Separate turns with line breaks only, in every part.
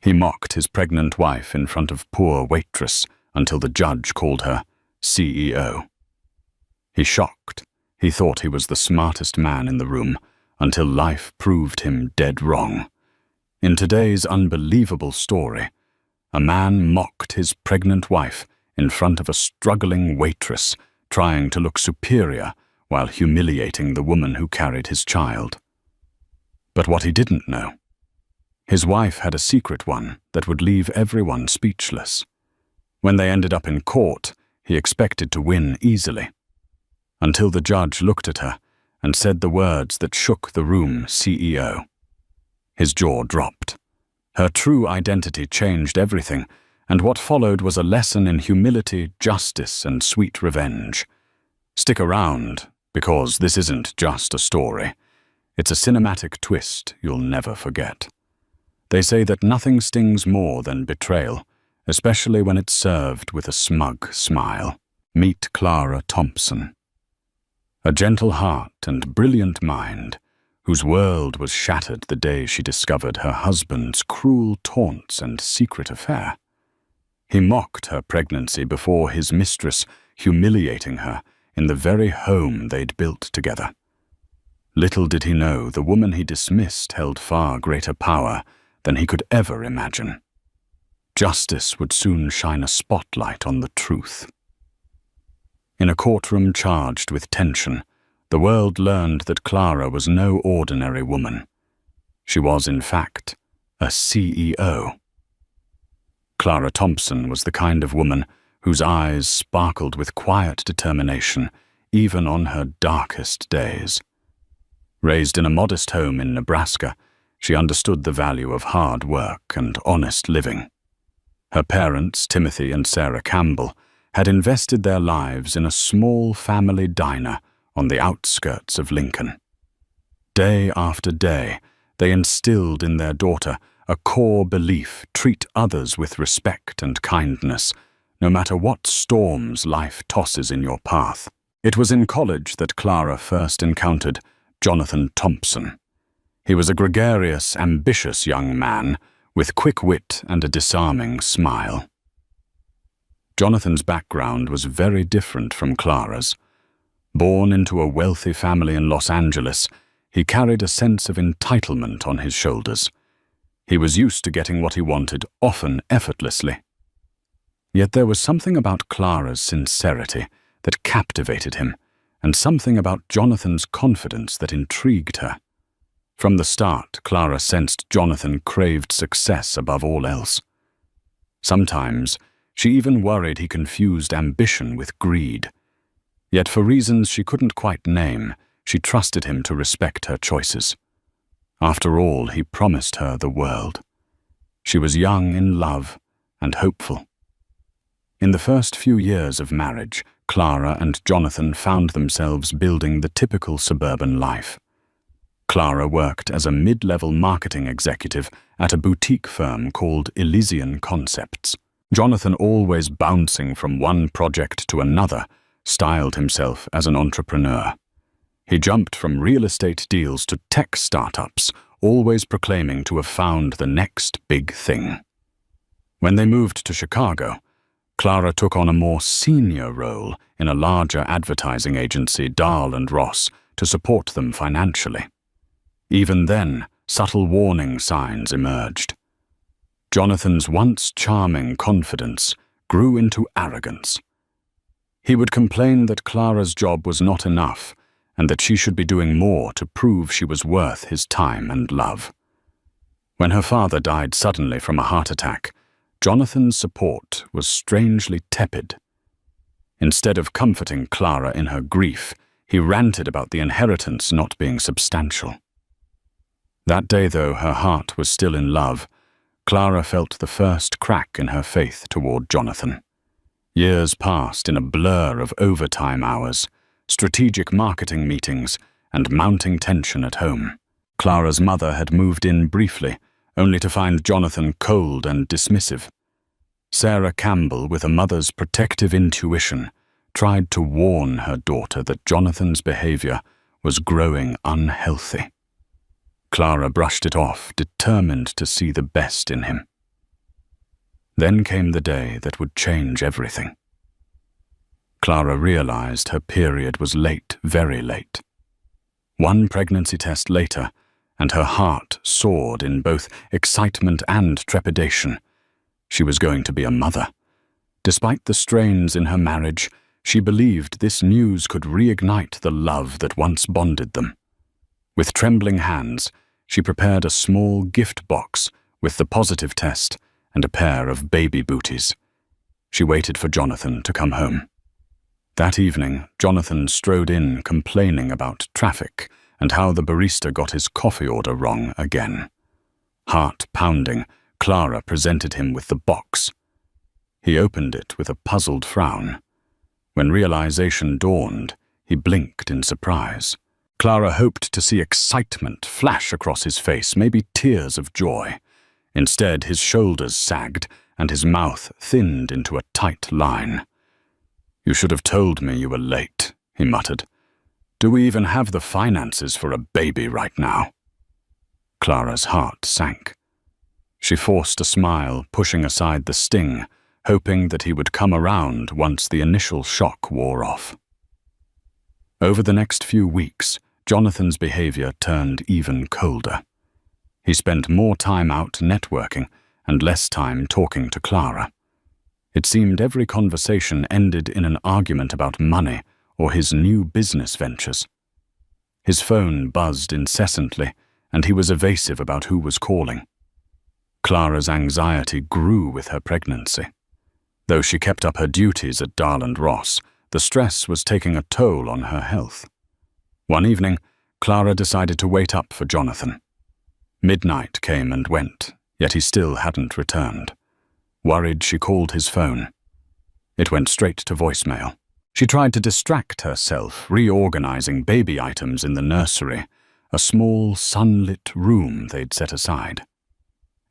He mocked his pregnant wife in front of poor waitress until the judge called her CEO. He shocked. He thought he was the smartest man in the room until life proved him dead wrong. In today's unbelievable story, a man mocked his pregnant wife in front of a struggling waitress, trying to look superior while humiliating the woman who carried his child. But what he didn't know, his wife had a secret one that would leave everyone speechless. When they ended up in court, he expected to win easily, until the judge looked at her and said the words that shook the room, CEO. His jaw dropped. Her true identity changed everything, and what followed was a lesson in humility, justice, and sweet revenge. Stick around, because this isn't just a story. It's a cinematic twist you'll never forget. They say that nothing stings more than betrayal, especially when it's served with a smug smile. Meet Clara Thompson. A gentle heart and brilliant mind, whose world was shattered the day she discovered her husband's cruel taunts and secret affair. He mocked her pregnancy before his mistress, humiliating her in the very home they'd built together. Little did he know the woman he dismissed held far greater power than he could ever imagine. Justice would soon shine a spotlight on the truth. In a courtroom charged with tension, the world learned that Clara was no ordinary woman. She was, in fact, a CEO. Clara Thompson was the kind of woman whose eyes sparkled with quiet determination, even on her darkest days. Raised in a modest home in Nebraska, she understood the value of hard work and honest living. Her parents, Timothy and Sarah Campbell, had invested their lives in a small family diner on the outskirts of Lincoln. Day after day, they instilled in their daughter a core belief: treat others with respect and kindness, no matter what storms life tosses in your path. It was in college that Clara first encountered Jonathan Thompson. He was a gregarious, ambitious young man with quick wit and a disarming smile. Jonathan's background was very different from Clara's. Born into a wealthy family in Los Angeles, he carried a sense of entitlement on his shoulders. He was used to getting what he wanted, often effortlessly. Yet there was something about Clara's sincerity that captivated him, and something about Jonathan's confidence that intrigued her. From the start, Clara sensed Jonathan craved success above all else. Sometimes, she even worried he confused ambition with greed. Yet for reasons she couldn't quite name, she trusted him to respect her choices. After all, he promised her the world. She was young in love and hopeful. In the first few years of marriage, Clara and Jonathan found themselves building the typical suburban life. Clara worked as a mid-level marketing executive at a boutique firm called Elysian Concepts. Jonathan, always bouncing from one project to another, styled himself as an entrepreneur. He jumped from real estate deals to tech startups, always proclaiming to have found the next big thing. When they moved to Chicago, Clara took on a more senior role in a larger advertising agency, Dahl & Ross, to support them financially. Even then, subtle warning signs emerged. Jonathan's once charming confidence grew into arrogance. He would complain that Clara's job was not enough and that she should be doing more to prove she was worth his time and love. When her father died suddenly from a heart attack, Jonathan's support was strangely tepid. Instead of comforting Clara in her grief, he ranted about the inheritance not being substantial. That day, though her heart was still in love, Clara felt the first crack in her faith toward Jonathan. Years passed in a blur of overtime hours, strategic marketing meetings, and mounting tension at home. Clara's mother had moved in briefly, only to find Jonathan cold and dismissive. Sarah Campbell, with a mother's protective intuition, tried to warn her daughter that Jonathan's behavior was growing unhealthy. Clara brushed it off, determined to see the best in him. Then came the day that would change everything. Clara realized her period was late, very late. One pregnancy test later, and her heart soared in both excitement and trepidation. She was going to be a mother. Despite the strains in her marriage, she believed this news could reignite the love that once bonded them. With trembling hands, she prepared a small gift box with the positive test and a pair of baby booties. She waited for Jonathan to come home. That evening, Jonathan strode in complaining about traffic and how the barista got his coffee order wrong again. Heart pounding, Clara presented him with the box. He opened it with a puzzled frown. When realization dawned, he blinked in surprise. Clara hoped to see excitement flash across his face, maybe tears of joy. Instead, his shoulders sagged and his mouth thinned into a tight line. "You should have told me you were late," he muttered. "Do we even have the finances for a baby right now?" Clara's heart sank. She forced a smile, pushing aside the sting, hoping that he would come around once the initial shock wore off. Over the next few weeks, Jonathan's behavior turned even colder. He spent more time out networking and less time talking to Clara. It seemed every conversation ended in an argument about money or his new business ventures. His phone buzzed incessantly, and he was evasive about who was calling. Clara's anxiety grew with her pregnancy. Though she kept up her duties at Darland Ross, the stress was taking a toll on her health. One evening, Clara decided to wait up for Jonathan. Midnight came and went, yet he still hadn't returned. Worried, she called his phone. It went straight to voicemail. She tried to distract herself, reorganizing baby items in the nursery, a small, sunlit room they'd set aside.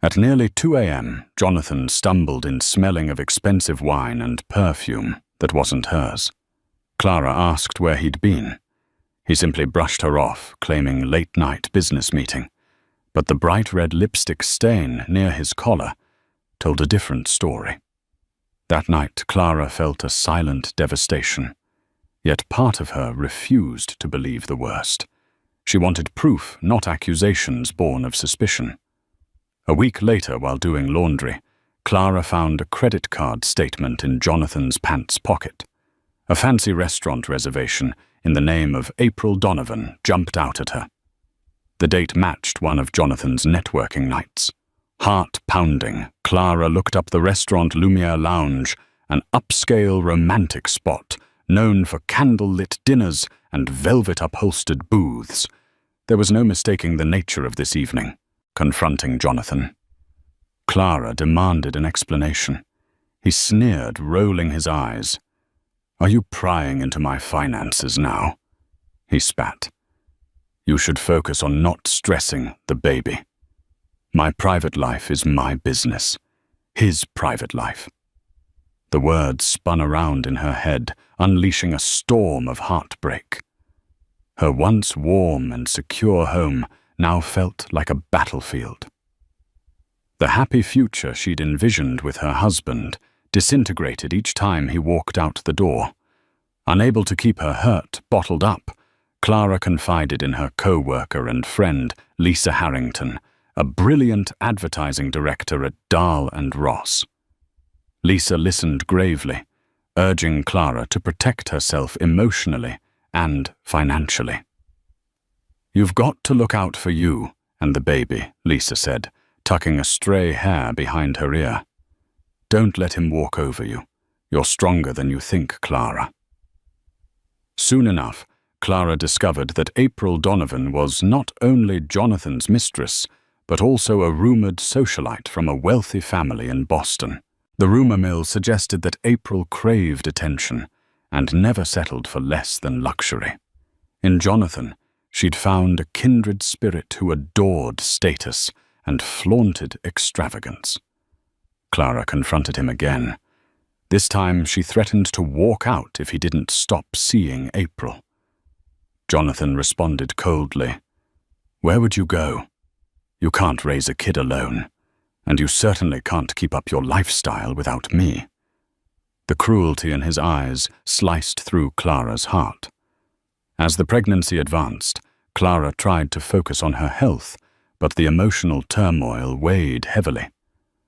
At nearly 2 a.m., Jonathan stumbled in, smelling of expensive wine and perfume that wasn't hers. Clara asked where he'd been. He simply brushed her off, claiming late-night business meeting. But the bright red lipstick stain near his collar told a different story. That night, Clara felt a silent devastation. Yet part of her refused to believe the worst. She wanted proof, not accusations born of suspicion. A week later, while doing laundry, Clara found a credit card statement in Jonathan's pants pocket. A fancy restaurant reservation in the name of April Donovan jumped out at her. The date matched one of Jonathan's networking nights. Heart-pounding, Clara looked up the restaurant Lumiere Lounge, an upscale romantic spot known for candle-lit dinners and velvet-upholstered booths. There was no mistaking the nature of this evening. Confronting Jonathan, Clara demanded an explanation. He sneered, rolling his eyes. "Are you prying into my finances now?" He spat. "You should focus on not stressing the baby. My private life is my business. His private life." The words spun around in her head, unleashing a storm of heartbreak. Her once warm and secure home now felt like a battlefield. The happy future she'd envisioned with her husband disintegrated each time he walked out the door. Unable to keep her hurt bottled up, Clara confided in her co-worker and friend, Lisa Harrington, a brilliant advertising director at Dahl and Ross. Lisa listened gravely, urging Clara to protect herself emotionally and financially. "You've got to look out for you and the baby," Lisa said, tucking a stray hair behind her ear. "Don't let him walk over you. You're stronger than you think, Clara." Soon enough, Clara discovered that April Donovan was not only Jonathan's mistress, but also a rumored socialite from a wealthy family in Boston. The rumor mill suggested that April craved attention and never settled for less than luxury. In Jonathan, she'd found a kindred spirit who adored status and flaunted extravagance. Clara confronted him again. This time she threatened to walk out if he didn't stop seeing April. Jonathan responded coldly. "Where would you go? You can't raise a kid alone. and you certainly can't keep up your lifestyle without me." The cruelty in his eyes sliced through Clara's heart. As the pregnancy advanced, Clara tried to focus on her health, but the emotional turmoil weighed heavily.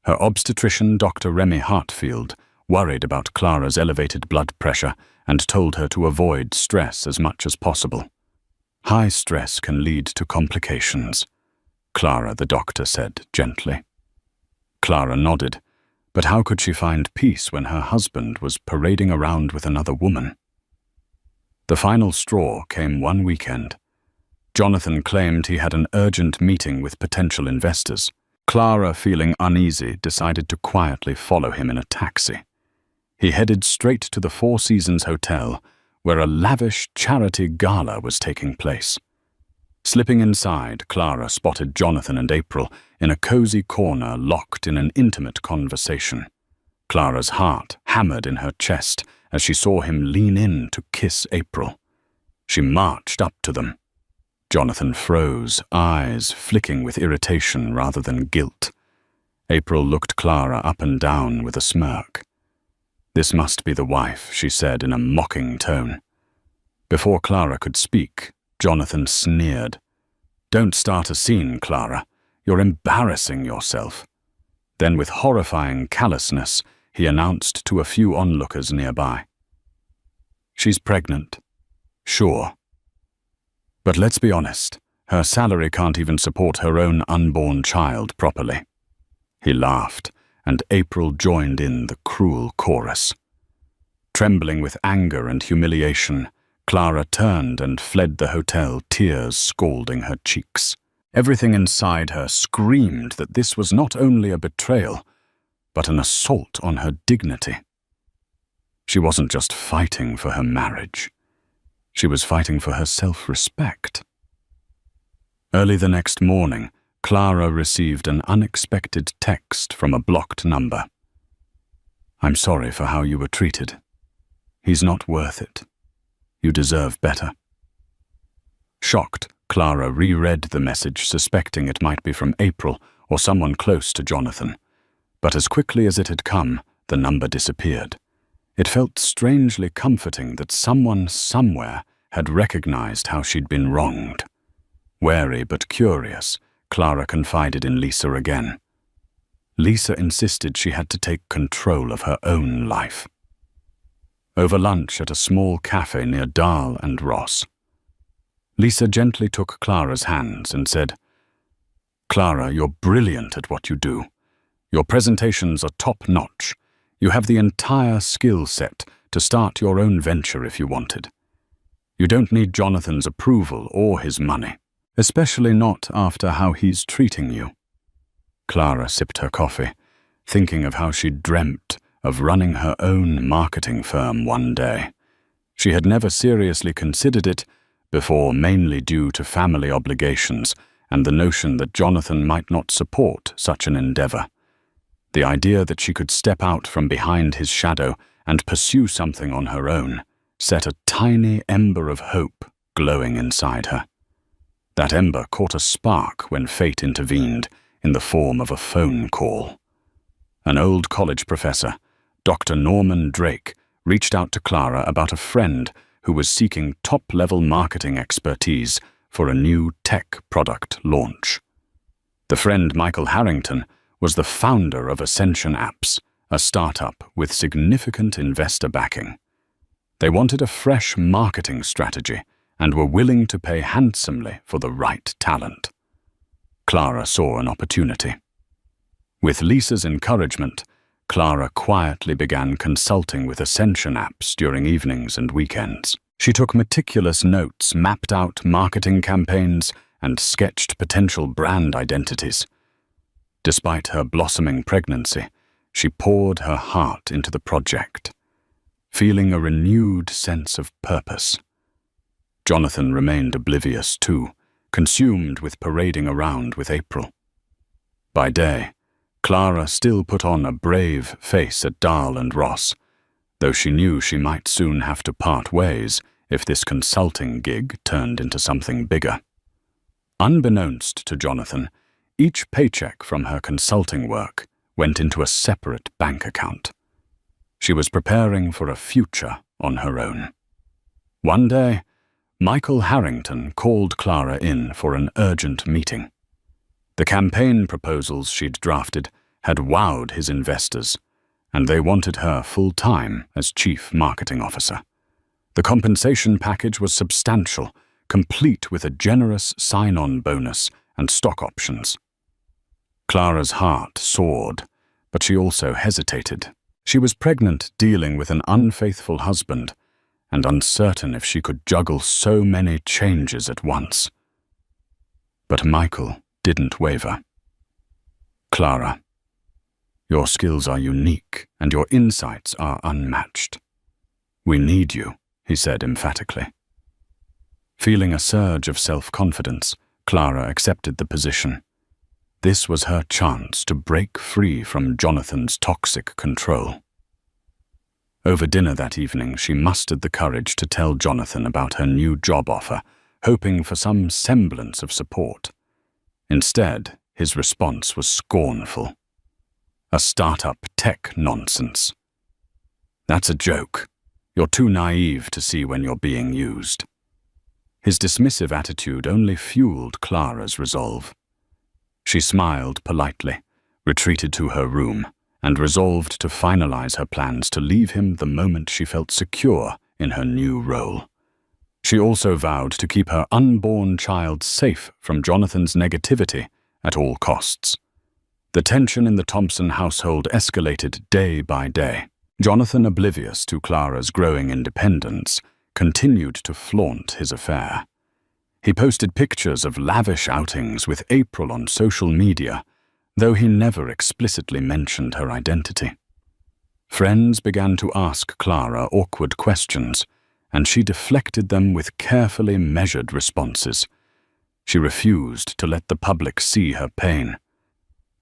Her obstetrician, Dr. Remy Hartfield, worried about Clara's elevated blood pressure and told her to avoid stress as much as possible. "High stress can lead to complications," Clara, the doctor said gently. Clara nodded, but how could she find peace when her husband was parading around with another woman? The final straw came one weekend. Jonathan claimed he had an urgent meeting with potential investors. Clara, feeling uneasy, decided to quietly follow him in a taxi. He headed straight to the Four Seasons Hotel, where a lavish charity gala was taking place. Slipping inside, Clara spotted Jonathan and April in a cozy corner locked in an intimate conversation. Clara's heart hammered in her chest as she saw him lean in to kiss April. She marched up to them. Jonathan froze, eyes flicking with irritation rather than guilt. April looked Clara up and down with a smirk. "This must be the wife," she said in a mocking tone. Before Clara could speak, Jonathan sneered. "Don't start a scene, Clara. You're embarrassing yourself." Then with horrifying callousness, he announced to a few onlookers nearby. "She's pregnant. Sure. But let's be honest, her salary can't even support her own unborn child properly." He laughed, and April joined in the cruel chorus. Trembling with anger and humiliation, Clara turned and fled the hotel, tears scalding her cheeks. Everything inside her screamed that this was not only a betrayal, but an assault on her dignity. She wasn't just fighting for her marriage. She was fighting for her self-respect. Early the next morning, Clara received an unexpected text from a blocked number. "I'm sorry for how you were treated. He's not worth it. You deserve better." Shocked, Clara reread the message, suspecting it might be from April or someone close to Jonathan. But as quickly as it had come, the number disappeared. It felt strangely comforting that someone somewhere had recognized how she'd been wronged. Wary but curious, Clara confided in Lisa again. Lisa insisted she had to take control of her own life. Over lunch at a small cafe near Dahl and Ross, Lisa gently took Clara's hands and said, "Clara, you're brilliant at what you do. Your presentations are top-notch. You have the entire skill set to start your own venture if you wanted. You don't need Jonathan's approval or his money, especially not after how he's treating you." Clara sipped her coffee, thinking of how she'd dreamt of running her own marketing firm one day. She had never seriously considered it before, mainly due to family obligations and the notion that Jonathan might not support such an endeavor. The idea that she could step out from behind his shadow and pursue something on her own set a tiny ember of hope glowing inside her. That ember caught a spark when fate intervened in the form of a phone call. An old college professor, Dr. Norman Drake, reached out to Clara about a friend who was seeking top-level marketing expertise for a new tech product launch. The friend, Michael Harrington, was the founder of Ascension Apps, a startup with significant investor backing. They wanted a fresh marketing strategy and were willing to pay handsomely for the right talent. Clara saw an opportunity. With Lisa's encouragement, Clara quietly began consulting with Ascension Apps during evenings and weekends. She took meticulous notes, mapped out marketing campaigns, and sketched potential brand identities. Despite her blossoming pregnancy, she poured her heart into the project, feeling a renewed sense of purpose. Jonathan remained oblivious too, consumed with parading around with April. By day, Clara still put on a brave face at Dahl and Ross, though she knew she might soon have to part ways if this consulting gig turned into something bigger. Unbeknownst to Jonathan, Each paycheck from her consulting work went into a separate bank account. She was preparing for a future on her own. One day, Michael Harrington called Clara in for an urgent meeting. The campaign proposals she'd drafted had wowed his investors, and they wanted her full-time as Chief Marketing Officer. The compensation package was substantial, complete with a generous sign-on bonus and stock options. Clara's heart soared, but she also hesitated. She was pregnant, dealing with an unfaithful husband, and uncertain if she could juggle so many changes at once. But Michael didn't waver. "Clara, your skills are unique and your insights are unmatched. We need you," he said emphatically. Feeling a surge of self-confidence, Clara accepted the position. This was her chance to break free from Jonathan's toxic control. Over dinner that evening, she mustered the courage to tell Jonathan about her new job offer, hoping for some semblance of support. Instead, his response was scornful. "A startup tech nonsense. That's a joke. You're too naive to see when you're being used." His dismissive attitude only fueled Clara's resolve. She smiled politely, retreated to her room, and resolved to finalize her plans to leave him the moment she felt secure in her new role. She also vowed to keep her unborn child safe from Jonathan's negativity at all costs. The tension in the Thompson household escalated day by day. Jonathan, oblivious to Clara's growing independence, continued to flaunt his affair. He posted pictures of lavish outings with April on social media, though he never explicitly mentioned her identity. Friends began to ask Clara awkward questions, and she deflected them with carefully measured responses. She refused to let the public see her pain,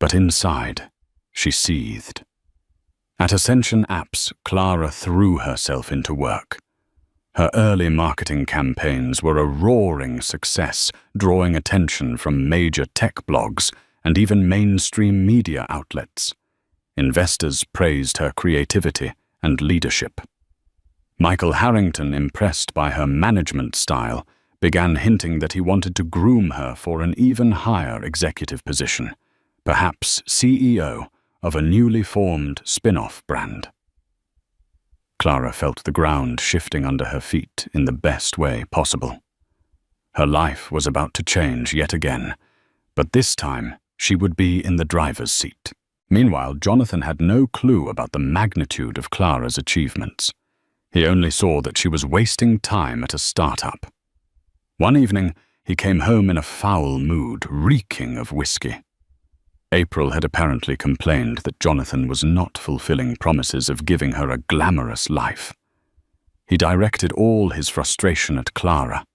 but inside, she seethed. At Ascension Apps, Clara threw herself into work. Her early marketing campaigns were a roaring success, drawing attention from major tech blogs and even mainstream media outlets. Investors praised her creativity and leadership. Michael Harrington, impressed by her management style, began hinting that he wanted to groom her for an even higher executive position, perhaps CEO of a newly formed spin-off brand. Clara felt the ground shifting under her feet in the best way possible. Her life was about to change yet again, but this time she would be in the driver's seat. Meanwhile, Jonathan had no clue about the magnitude of Clara's achievements. He only saw that she was wasting time at a startup. One evening, he came home in a foul mood, reeking of whiskey. April had apparently complained that Jonathan was not fulfilling promises of giving her a glamorous life. He directed all his frustration at Clara.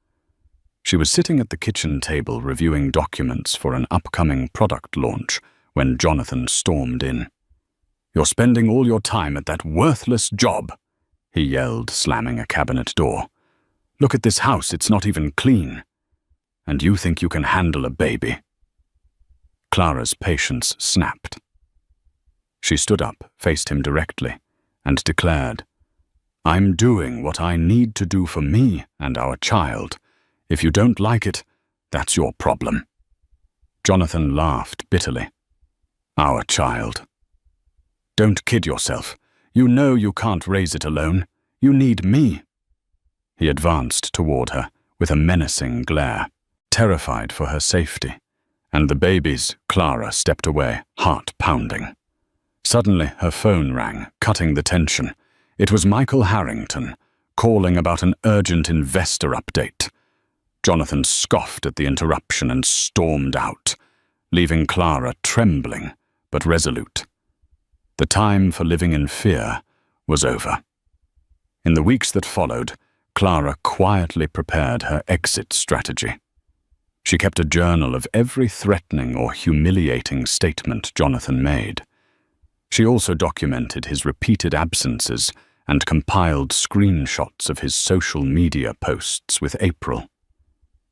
She was sitting at the kitchen table reviewing documents for an upcoming product launch when Jonathan stormed in. "You're spending all your time at that worthless job," he yelled, slamming a cabinet door. "Look at this house, it's not even clean. And you think you can handle a baby?" Clara's patience snapped. She stood up, faced him directly, and declared, "I'm doing what I need to do for me and our child. If you don't like it, that's your problem." Jonathan laughed bitterly. "Our child. Don't kid yourself. You know you can't raise it alone. You need me." He advanced toward her with a menacing glare, terrified for her safety. And the babies, Clara stepped away, heart pounding. Suddenly, her phone rang, cutting the tension. It was Michael Harrington, calling about an urgent investor update. Jonathan scoffed at the interruption and stormed out, leaving Clara trembling but resolute. The time for living in fear was over. In the weeks that followed, Clara quietly prepared her exit strategy. She kept a journal of every threatening or humiliating statement Jonathan made. She also documented his repeated absences and compiled screenshots of his social media posts with April.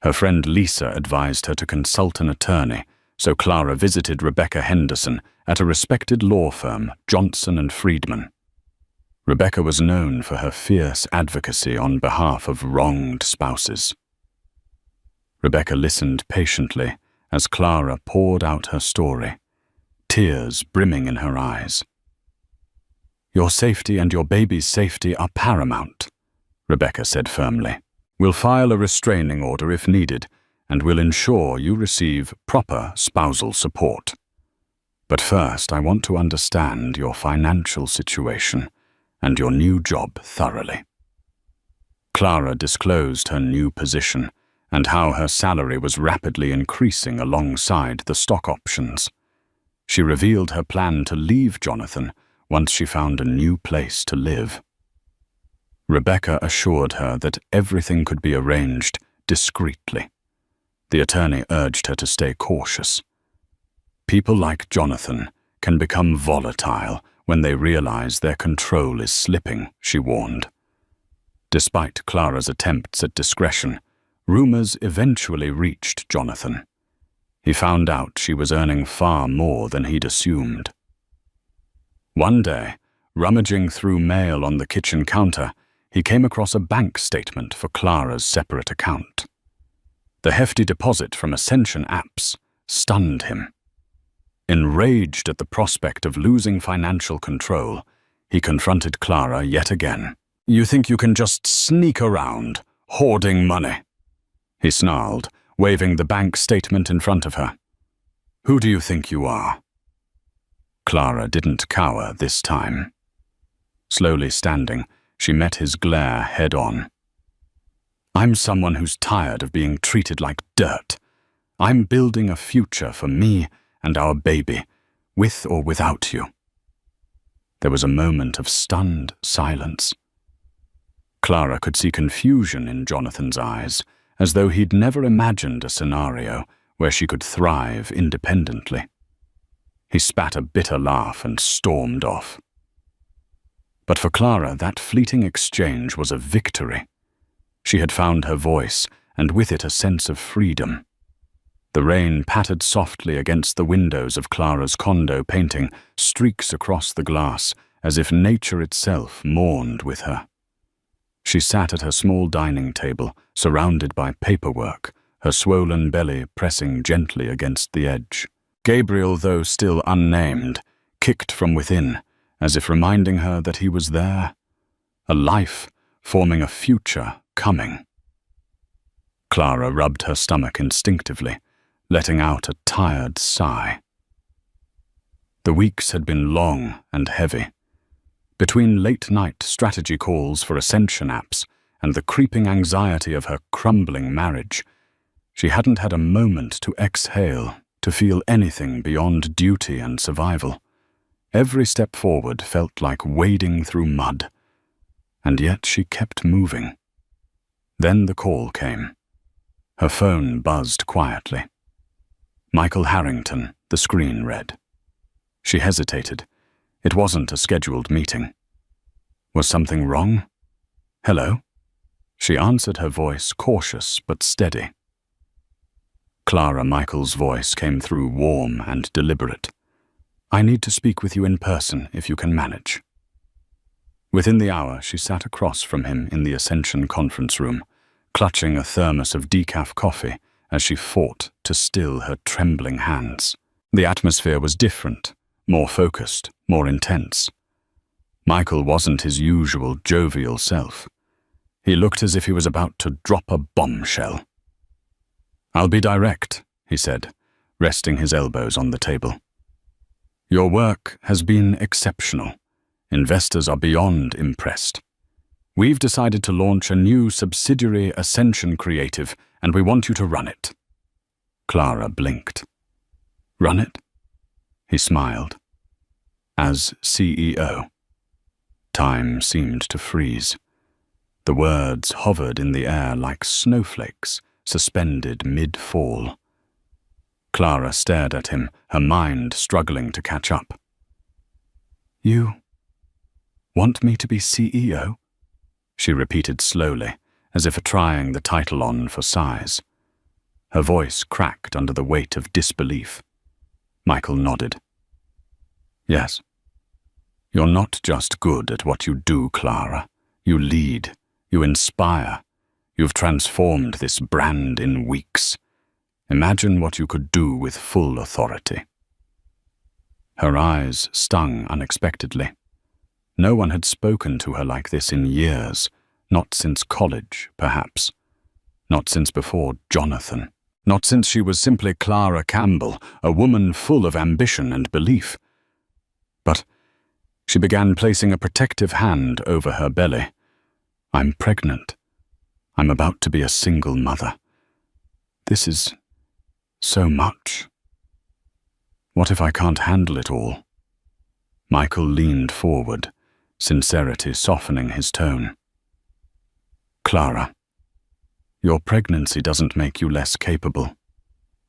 Her friend Lisa advised her to consult an attorney, so Clara visited Rebecca Henderson at a respected law firm, Johnson & Friedman. Rebecca was known for her fierce advocacy on behalf of wronged spouses. Rebecca listened patiently as Clara poured out her story, tears brimming in her eyes. "Your safety and your baby's safety are paramount," Rebecca said firmly. "We'll file a restraining order if needed, and we'll ensure you receive proper spousal support. But first, I want to understand your financial situation and your new job thoroughly." Clara disclosed her new position and how her salary was rapidly increasing alongside the stock options. She revealed her plan to leave Jonathan once she found a new place to live. Rebecca assured her that everything could be arranged discreetly. The attorney urged her to stay cautious. People like Jonathan can become volatile when they realize their control is slipping, she warned. Despite Clara's attempts at discretion, rumors eventually reached Jonathan. He found out she was earning far more than he'd assumed. One day, rummaging through mail on the kitchen counter, he came across a bank statement for Clara's separate account. The hefty deposit from Ascension Apps stunned him. Enraged at the prospect of losing financial control, he confronted Clara yet again. "You think you can just sneak around, hoarding money?" he snarled, waving the bank statement in front of her. "Who do you think you are?" Clara didn't cower this time. Slowly standing, she met his glare head-on. "I'm someone who's tired of being treated like dirt. I'm building a future for me and our baby, with or without you." There was a moment of stunned silence. Clara could see confusion in Jonathan's eyes, as though he'd never imagined a scenario where she could thrive independently. He spat a bitter laugh and stormed off. But for Clara, that fleeting exchange was a victory. She had found her voice, and with it a sense of freedom. The rain pattered softly against the windows of Clara's condo, painting streaks across the glass, as if nature itself mourned with her. She sat at her small dining table, surrounded by paperwork, her swollen belly pressing gently against the edge. Gabriel, though still unnamed, kicked from within, as if reminding her that he was there, a life forming a future coming. Clara rubbed her stomach instinctively, letting out a tired sigh. The weeks had been long and heavy. Between late-night strategy calls for Ascension Apps and the creeping anxiety of her crumbling marriage, she hadn't had a moment to exhale, to feel anything beyond duty and survival. Every step forward felt like wading through mud, and yet she kept moving. Then the call came. Her phone buzzed quietly. "Michael Harrington," the screen read. She hesitated. It wasn't a scheduled meeting. Was something wrong? "Hello?" She answered, her voice cautious but steady. Clara Michael's voice came through warm and deliberate. "I need to speak with you in person if you can manage." Within the hour, she sat across from him in the Ascension conference room, clutching a thermos of decaf coffee as she fought to still her trembling hands. The atmosphere was different, more focused, more intense. Michael wasn't his usual jovial self. He looked as if he was about to drop a bombshell. "I'll be direct," he said, resting his elbows on the table. "Your work has been exceptional. Investors are beyond impressed. We've decided to launch a new subsidiary, Ascension Creative, and we want you to run it." Clara blinked. "Run it?" He smiled. "As CEO." Time seemed to freeze. The words hovered in the air like snowflakes suspended mid-fall. Clara stared at him, her mind struggling to catch up. "You want me to be CEO?" she repeated slowly, as if trying the title on for size. Her voice cracked under the weight of disbelief. Michael nodded. Yes. You're not just good at what you do, Clara. You lead. You inspire. You've transformed this brand in weeks. Imagine what you could do with full authority. Her eyes stung unexpectedly. No one had spoken to her like this in years, not since college, perhaps. Not since before Jonathan. Not since she was simply Clara Campbell, a woman full of ambition and belief. But she began placing a protective hand over her belly. I'm pregnant. I'm about to be a single mother. This is so much. What if I can't handle it all? Michael leaned forward, sincerity softening his tone. Clara, your pregnancy doesn't make you less capable.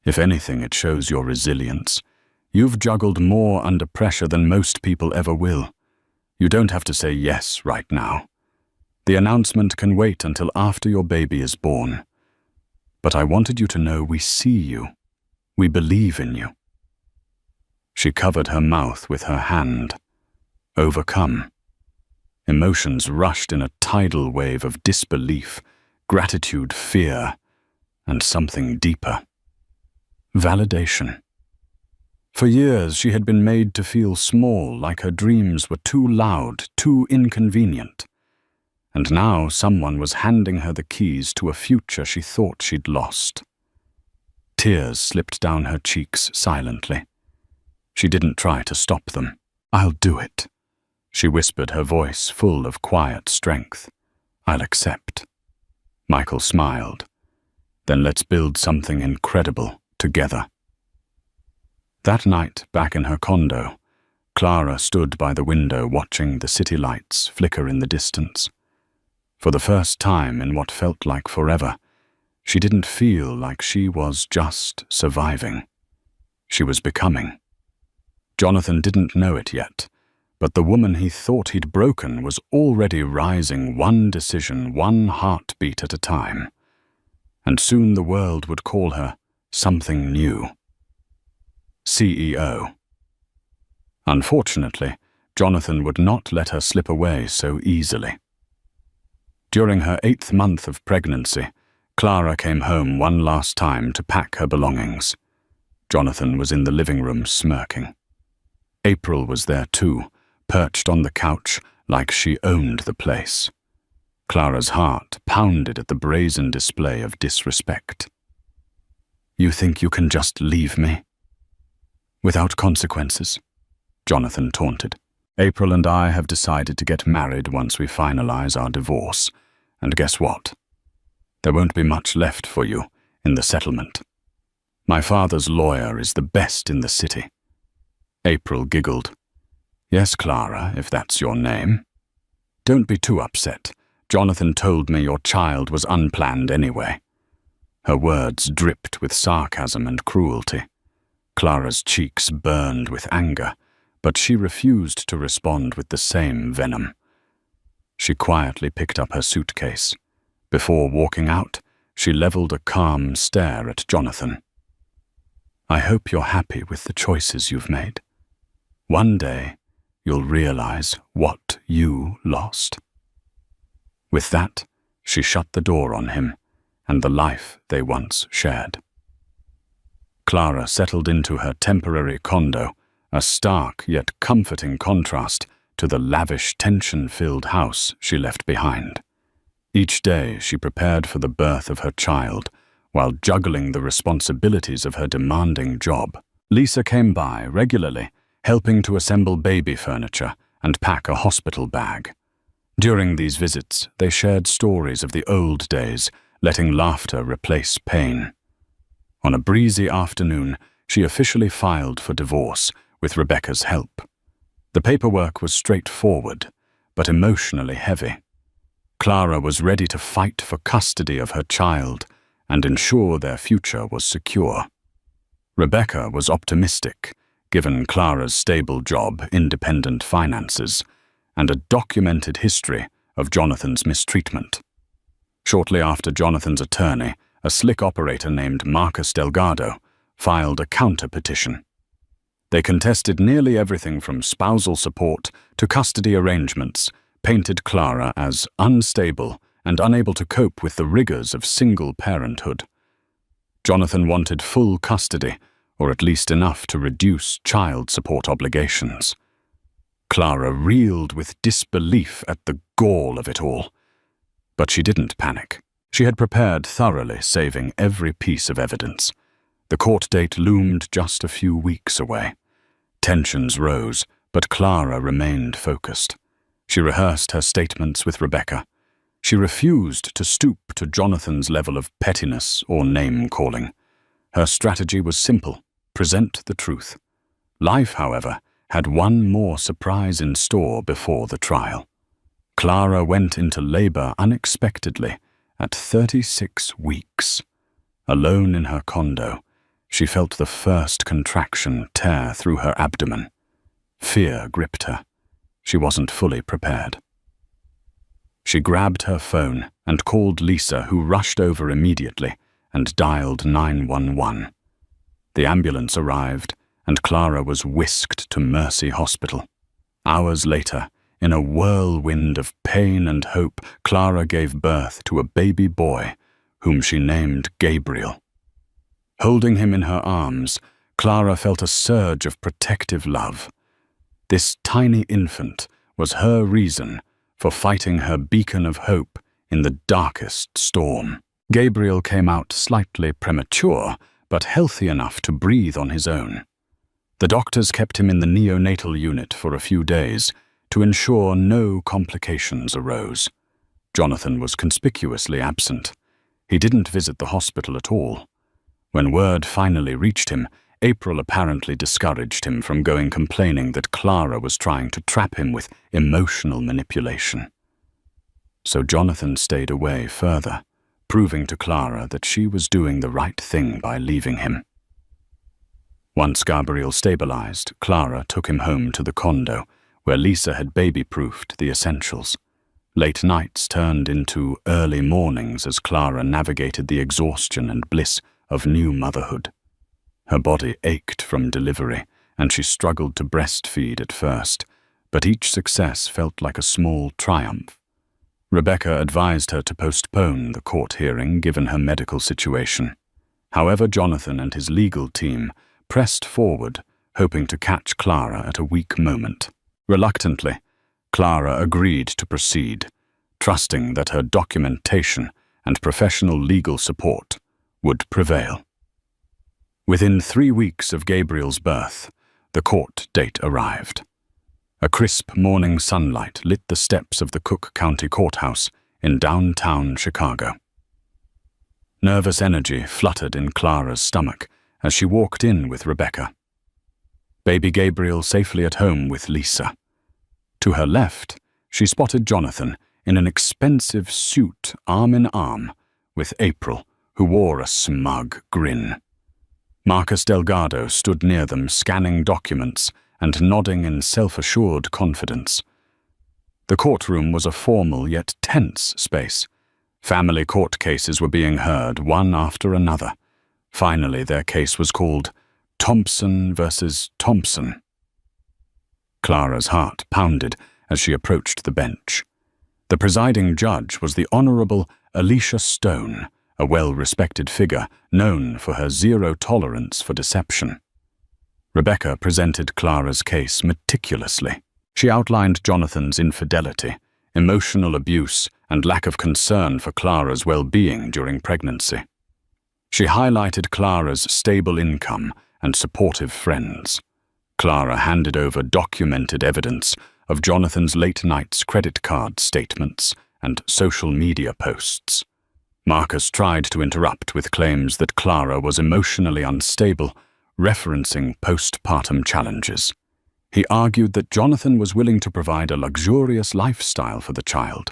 If anything, it shows your resilience. You've juggled more under pressure than most people ever will. You don't have to say yes right now. The announcement can wait until after your baby is born. But I wanted you to know we see you. We believe in you. She covered her mouth with her hand. Overcome. Emotions rushed in a tidal wave of disbelief, gratitude, fear, and something deeper. Validation. For years she had been made to feel small, like her dreams were too loud, too inconvenient. And now someone was handing her the keys to a future she thought she'd lost. Tears slipped down her cheeks silently. She didn't try to stop them. I'll do it, she whispered, her voice full of quiet strength. I'll accept. Michael smiled. Then let's build something incredible together. That night, back in her condo, Clara stood by the window watching the city lights flicker in the distance. For the first time in what felt like forever, she didn't feel like she was just surviving. She was becoming. Jonathan didn't know it yet, but the woman he thought he'd broken was already rising, one decision, one heartbeat at a time. And soon the world would call her something new. CEO. Unfortunately, Jonathan would not let her slip away so easily. During her 8th month of pregnancy, Clara came home one last time to pack her belongings. Jonathan was in the living room smirking. April was there too, perched on the couch like she owned the place. Clara's heart pounded at the brazen display of disrespect. You think you can just leave me? Without consequences, Jonathan taunted. April and I have decided to get married once we finalize our divorce, and guess what? There won't be much left for you in the settlement. My father's lawyer is the best in the city. April giggled. Yes, Clara, if that's your name. Don't be too upset. Jonathan told me your child was unplanned anyway. Her words dripped with sarcasm and cruelty. Clara's cheeks burned with anger, but she refused to respond with the same venom. She quietly picked up her suitcase. Before walking out, she leveled a calm stare at Jonathan. I hope you're happy with the choices you've made. One day, you'll realize what you lost. With that, she shut the door on him and the life they once shared. Clara settled into her temporary condo, a stark yet comforting contrast to the lavish, tension-filled house she left behind. Each day she prepared for the birth of her child, while juggling the responsibilities of her demanding job. Lisa came by regularly, helping to assemble baby furniture and pack a hospital bag. During these visits, they shared stories of the old days, letting laughter replace pain. On a breezy afternoon, she officially filed for divorce, with Rebecca's help. The paperwork was straightforward, but emotionally heavy. Clara was ready to fight for custody of her child and ensure their future was secure. Rebecca was optimistic, given Clara's stable job, independent finances, and a documented history of Jonathan's mistreatment. Shortly after Jonathan's attorney, a slick operator named Marcus Delgado filed a counter-petition. They contested nearly everything from spousal support to custody arrangements, painted Clara as unstable and unable to cope with the rigors of single parenthood. Jonathan wanted full custody, or at least enough to reduce child support obligations. Clara reeled with disbelief at the gall of it all. But she didn't panic. She had prepared thoroughly, saving every piece of evidence. The court date loomed just a few weeks away. Tensions rose, but Clara remained focused. She rehearsed her statements with Rebecca. She refused to stoop to Jonathan's level of pettiness or name-calling. Her strategy was simple: present the truth. Life, however, had one more surprise in store before the trial. Clara went into labor unexpectedly at 36 weeks. Alone in her condo, she felt the first contraction tear through her abdomen. Fear gripped her. She wasn't fully prepared. She grabbed her phone and called Lisa, who rushed over immediately and dialed 911. The ambulance arrived, and Clara was whisked to Mercy Hospital. Hours later, in a whirlwind of pain and hope, Clara gave birth to a baby boy, whom she named Gabriel. Holding him in her arms, Clara felt a surge of protective love. This tiny infant was her reason for fighting her beacon of hope in the darkest storm. Gabriel came out slightly premature, but healthy enough to breathe on his own. The doctors kept him in the neonatal unit for a few days to ensure no complications arose. Jonathan was conspicuously absent. He didn't visit the hospital at all. When word finally reached him, April apparently discouraged him from going, complaining that Clara was trying to trap him with emotional manipulation. So Jonathan stayed away further, proving to Clara that she was doing the right thing by leaving him. Once Gabriel stabilized, Clara took him home to the condo, where Lisa had baby-proofed the essentials. Late nights turned into early mornings as Clara navigated the exhaustion and bliss of new motherhood. Her body ached from delivery, and she struggled to breastfeed at first, but each success felt like a small triumph. Rebecca advised her to postpone the court hearing given her medical situation. However, Jonathan and his legal team pressed forward, hoping to catch Clara at a weak moment. Reluctantly, Clara agreed to proceed, trusting that her documentation and professional legal support would prevail. Within 3 weeks of Gabriel's birth, the court date arrived. A crisp morning sunlight lit the steps of the Cook County Courthouse in downtown Chicago. Nervous energy fluttered in Clara's stomach as she walked in with Rebecca. Baby Gabriel safely at home with Lisa. To her left, she spotted Jonathan in an expensive suit arm in arm with April, who wore a smug grin. Marcus Delgado stood near them, scanning documents and nodding in self-assured confidence. The courtroom was a formal yet tense space. Family court cases were being heard, one after another. Finally, their case was called Thompson versus Thompson. Clara's heart pounded as she approached the bench. The presiding judge was the Honorable Alicia Stone, a well-respected figure known for her zero tolerance for deception. Rebecca presented Clara's case meticulously. She outlined Jonathan's infidelity, emotional abuse, and lack of concern for Clara's well-being during pregnancy. She highlighted Clara's stable income and supportive friends. Clara handed over documented evidence of Jonathan's late nights credit card statements and social media posts. Marcus tried to interrupt with claims that Clara was emotionally unstable, referencing postpartum challenges. He argued that Jonathan was willing to provide a luxurious lifestyle for the child,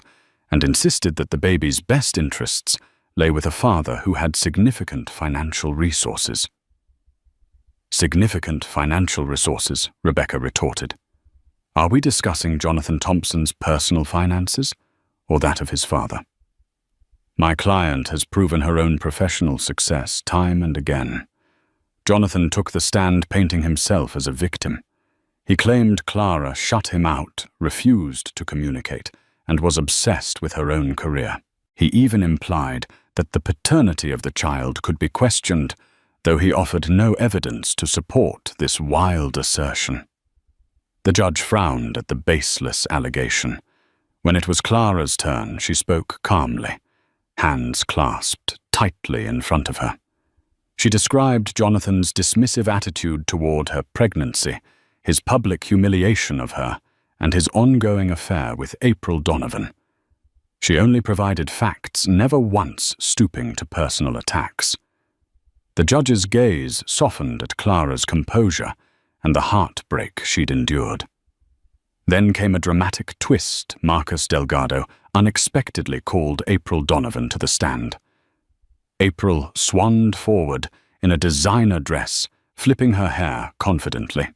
and insisted that the baby's best interests lay with a father who had significant financial resources. Significant financial resources, Rebecca retorted. Are we discussing Jonathan Thompson's personal finances, or that of his father? My client has proven her own professional success time and again. Jonathan took the stand painting himself as a victim. He claimed Clara shut him out, refused to communicate, and was obsessed with her own career. He even implied that the paternity of the child could be questioned, though he offered no evidence to support this wild assertion. The judge frowned at the baseless allegation. When it was Clara's turn, she spoke calmly, hands clasped tightly in front of her. She described Jonathan's dismissive attitude toward her pregnancy, his public humiliation of her, and his ongoing affair with April Donovan. She only provided facts, never once stooping to personal attacks. The judge's gaze softened at Clara's composure and the heartbreak she'd endured. Then came a dramatic twist. Marcus Delgado unexpectedly called April Donovan to the stand. April swanned forward in a designer dress, flipping her hair confidently.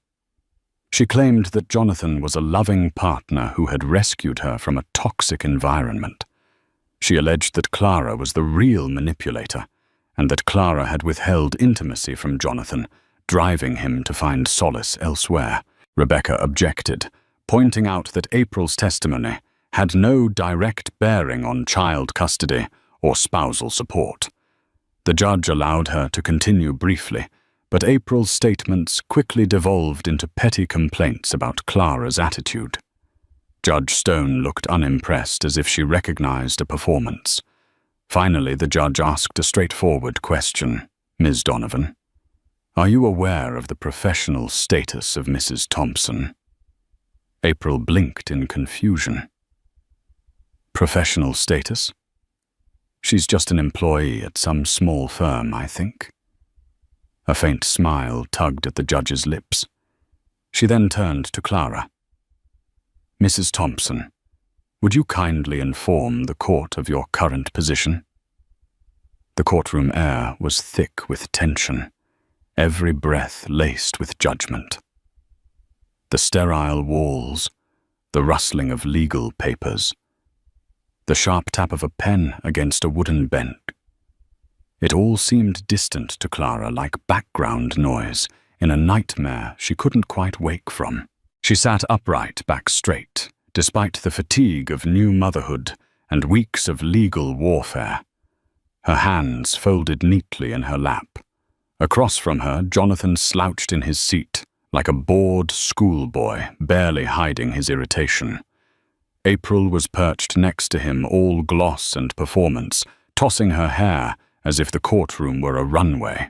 She claimed that Jonathan was a loving partner who had rescued her from a toxic environment. She alleged that Clara was the real manipulator, and that Clara had withheld intimacy from Jonathan, driving him to find solace elsewhere. Rebecca objected, pointing out that April's testimony had no direct bearing on child custody or spousal support. The judge allowed her to continue briefly, but April's statements quickly devolved into petty complaints about Clara's attitude. Judge Stone looked unimpressed, as if she recognized a performance. Finally, the judge asked a straightforward question. Ms. Donovan, are you aware of the professional status of Mrs. Thompson? April blinked in confusion. Professional status? She's just an employee at some small firm, I think. A faint smile tugged at the judge's lips. She then turned to Clara. Mrs. Thompson, would you kindly inform the court of your current position? The courtroom air was thick with tension, every breath laced with judgment. The sterile walls, the rustling of legal papers, the sharp tap of a pen against a wooden bench. It all seemed distant to Clara, like background noise in a nightmare she couldn't quite wake from. She sat upright, back straight, despite the fatigue of new motherhood and weeks of legal warfare. Her hands folded neatly in her lap. Across from her, Jonathan slouched in his seat, like a bored schoolboy, barely hiding his irritation. April was perched next to him, all gloss and performance, tossing her hair as if the courtroom were a runway.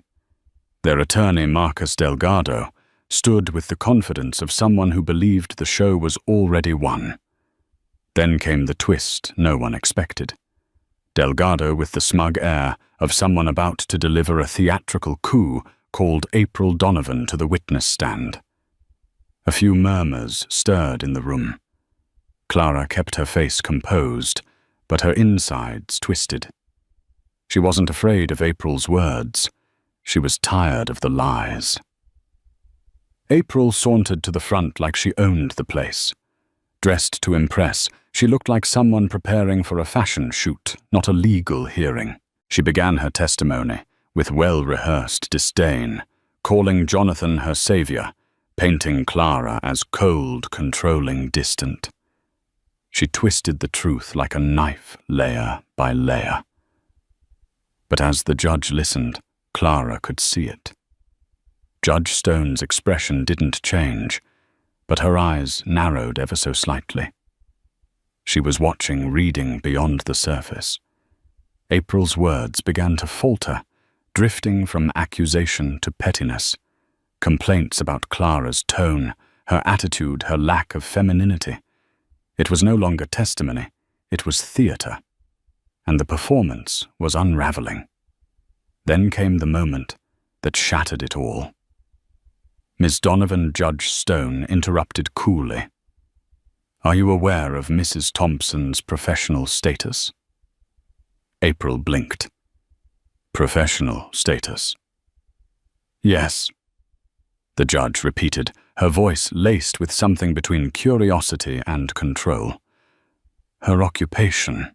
Their attorney, Marcus Delgado, stood with the confidence of someone who believed the show was already won. Then came the twist no one expected. Delgado, with the smug air of someone about to deliver a theatrical coup, called April Donovan to the witness stand. A few murmurs stirred in the room. Clara kept her face composed, but her insides twisted. She wasn't afraid of April's words. She was tired of the lies. April sauntered to the front like she owned the place. Dressed to impress, she looked like someone preparing for a fashion shoot, not a legal hearing. She began her testimony with well-rehearsed disdain, calling Jonathan her savior, painting Clara as cold, controlling, distant. She twisted the truth like a knife, layer by layer. But as the judge listened, Clara could see it. Judge Stone's expression didn't change, but her eyes narrowed ever so slightly. She was watching, reading beyond the surface. April's words began to falter, drifting from accusation to pettiness. Complaints about Clara's tone, her attitude, her lack of femininity. It was no longer testimony, it was theater. And the performance was unraveling. Then came the moment that shattered it all. Ms. Donovan, Judge Stone interrupted coolly. Are you aware of Mrs. Thompson's professional status? April blinked. Professional status? Yes, the judge repeated, her voice laced with something between curiosity and control. Her occupation.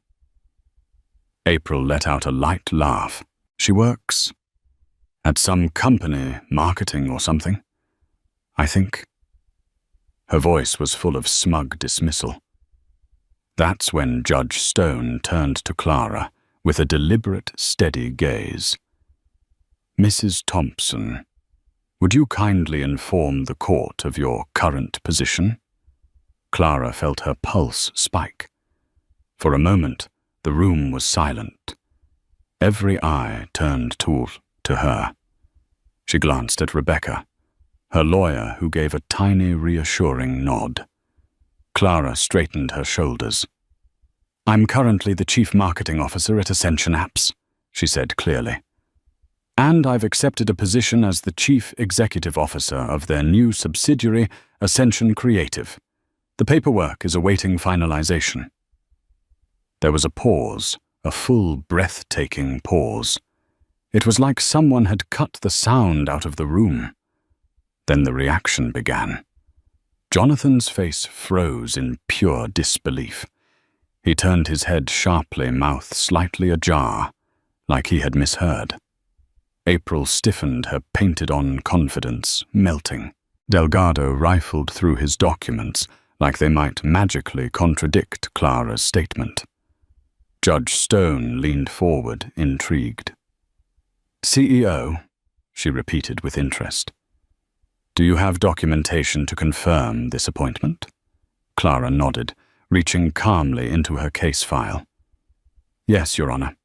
April let out a light laugh. She works at some company, marketing or something, I think. Her voice was full of smug dismissal. That's when Judge Stone turned to Clara with a deliberate, steady gaze. Mrs. Thompson, would you kindly inform the court of your current position? Clara felt her pulse spike. For a moment, the room was silent. Every eye turned to her. She glanced at Rebecca, her lawyer, who gave a tiny, reassuring nod. Clara straightened her shoulders. I'm currently the Chief Marketing Officer at Ascension Apps, she said clearly. And I've accepted a position as the Chief Executive Officer of their new subsidiary, Ascension Creative. The paperwork is awaiting finalization. There was a pause, a full, breathtaking pause. It was like someone had cut the sound out of the room. Then the reaction began. Jonathan's face froze in pure disbelief. He turned his head sharply, mouth slightly ajar, like he had misheard. April stiffened, her painted-on confidence melting. Delgado rifled through his documents like they might magically contradict Clara's statement. Judge Stone leaned forward, intrigued. CEO, she repeated with interest. Do you have documentation to confirm this appointment? Clara nodded, reaching calmly into her case file. Yes, Your Honor.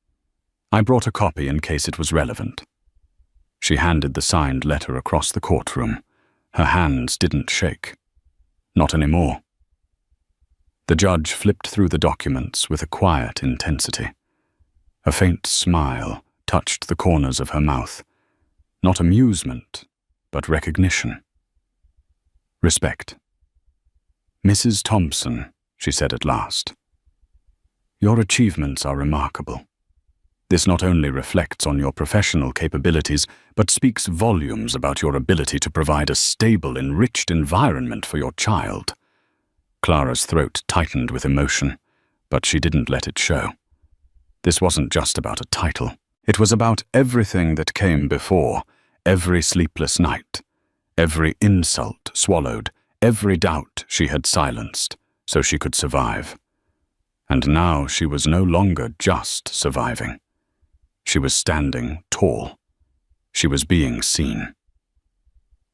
I brought a copy in case it was relevant. She handed the signed letter across the courtroom. Her hands didn't shake. Not anymore. The judge flipped through the documents with a quiet intensity. A faint smile touched the corners of her mouth. Not amusement, but recognition. Respect. Mrs. Thompson, she said at last. Your achievements are remarkable. This not only reflects on your professional capabilities, but speaks volumes about your ability to provide a stable, enriched environment for your child. Clara's throat tightened with emotion, but she didn't let it show. This wasn't just about a title. It was about everything that came before, every sleepless night, every insult swallowed, every doubt she had silenced, so she could survive. And now she was no longer just surviving. She was standing tall. She was being seen.